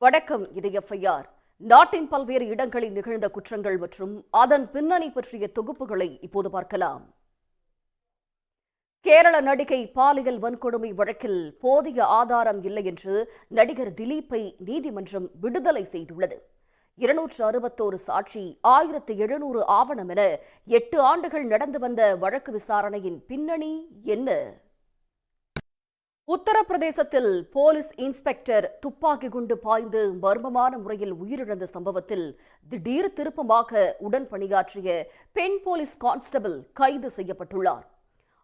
வணக்கம். இது FIR. நாட்டின் பல்வேறு இடங்களில் நிகழ்ந்த குற்றங்கள் மற்றும் அதன் பின்னணி பற்றிய தொகுப்புகளை இப்போது பார்க்கலாம். கேரள நடிகை பாலியல் வன்கொடுமை வழக்கில் போதிய ஆதாரம் இல்லை என்று நடிகர் திலீப்பை நீதிமன்றம் விடுதலை செய்துள்ளது. 261 சாட்சி, 1700 ஆவணம் என 8 ஆண்டுகள் நடந்து வந்த வழக்கு விசாரணையின் பின்னணி என்ன? உத்தரப்பிரதேசத்தில் போலீஸ் இன்ஸ்பெக்டர் துப்பாக்கி குண்டு பாய்ந்து மர்மமான முறையில் உயிரிழந்த சம்பவத்தில் திடீர் திருப்பமாக உடன் பணியாற்றிய பெண் போலீஸ் கான்ஸ்டபிள் கைது செய்யப்பட்டுள்ளார்.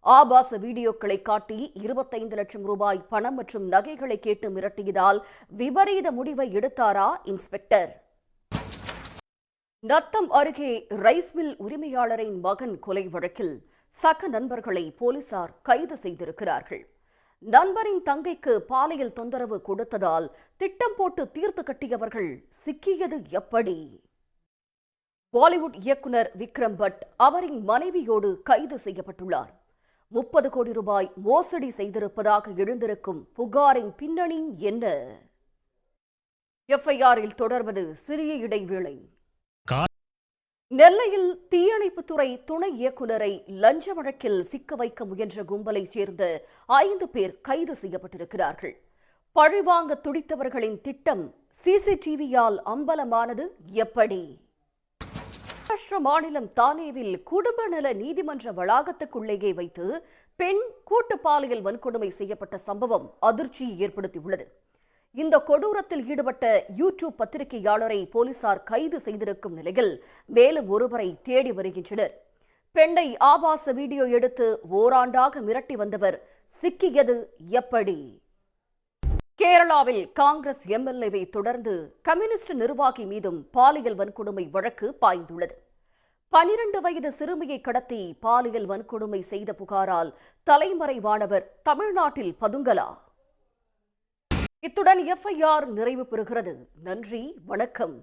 ஆபாச வீடியோக்களை காட்டி 25 லட்சம் ரூபாய் பணம் மற்றும் நகைகளை கேட்டு மிரட்டியதால் விபரீத முடிவை எடுத்தாரா இன்ஸ்பெக்டர்? நத்தம் அருகே ரைஸ் மில் உரிமையாளரின் மகன் கொலை வழக்கில் சக நண்பர்களை போலீசார் கைது செய்திருக்கிறார்கள். நண்பரின் தங்கைக்கு பாலியல் தொந்தரவு கொடுத்ததால் திட்டம் போட்டு தீர்த்து கட்டியவர்கள் சிக்கியது எப்படி? பாலிவுட் இயக்குனர் விக்ரம் பட் அவரின் மனைவியோடு கைது செய்யப்பட்டுள்ளார். 30 கோடி ரூபாய் மோசடி செய்திருப்பதாக எழுந்திருக்கும் புகாரின் பின்னணி என்ன? FIR-இல் தொடர்வது சிறிய இடைவேளை. நெல்லையில் தீயணைப்புத்துறை துணை இயக்குநரை லஞ்ச வழக்கில் சிக்க வைக்க முயன்ற கும்பலைச் சேர்ந்த 5 பேர் கைது செய்யப்பட்டிருக்கிறார்கள். பழிவாங்க துடித்தவர்களின் திட்டம் CCTV-யால் அம்பலமானது எப்படி? மகாராஷ்டிர மாநிலம் தானேவில் குடும்ப நல நீதிமன்ற வளாகத்துக்குள்ளேயே வைத்து பெண் கூட்டு பாலியல் வன்கொடுமை செய்யப்பட்ட சம்பவம் அதிர்ச்சியை ஏற்படுத்தியுள்ளது. இந்த கொடூரத்தில் ஈடுபட்ட யூடியூப் பத்திரிகையாளரை போலீசார் கைது செய்திருக்கும் நிலையில் மேலும் ஒருவரை தேடி வருகின்றனர். பெண்ணை ஆபாச வீடியோ எடுத்து ஓராண்டாக மிரட்டி வந்தவர் சிக்கியது எப்படி? கேரளாவில் காங்கிரஸ் MLA-வை தொடர்ந்து கம்யூனிஸ்ட் நிர்வாகி மீதும் பாலியல் வன்கொடுமை வழக்கு பாய்ந்துள்ளது. 12 வயது சிறுமியை கடத்தி பாலியல் வன்கொடுமை செய்த புகாரால் தலைமறைவானவர் தமிழ்நாட்டில் பதுங்கலா? இத்துடன் FIR நிறைவு பெறுகிறது. நன்றி, வணக்கம்.